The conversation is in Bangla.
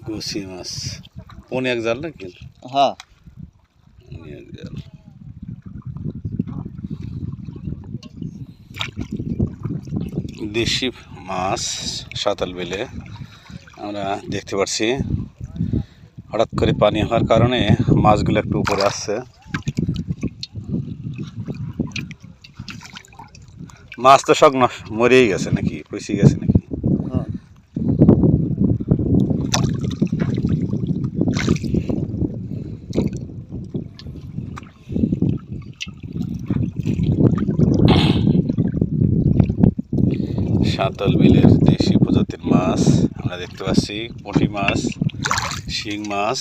গুছি মাছ কোন এক জাল নাকি? হ্যাঁ এক জাল। দেশি মাছ সাতাল বিলে আমরা দেখতে পাচ্ছি। হঠাৎ করে পানি হওয়ার কারণে মাছগুলো একটু উপরে আসছে। মাছ তো সব মরেই গেছে নাকি, পচে গেছে নাকি? হ্যাঁ সাঁওতাল বিলের দেশি প্রজাতির মাছ আমরা দেখতে পাচ্ছি। পুঁটি মাছ, শিং মাছ।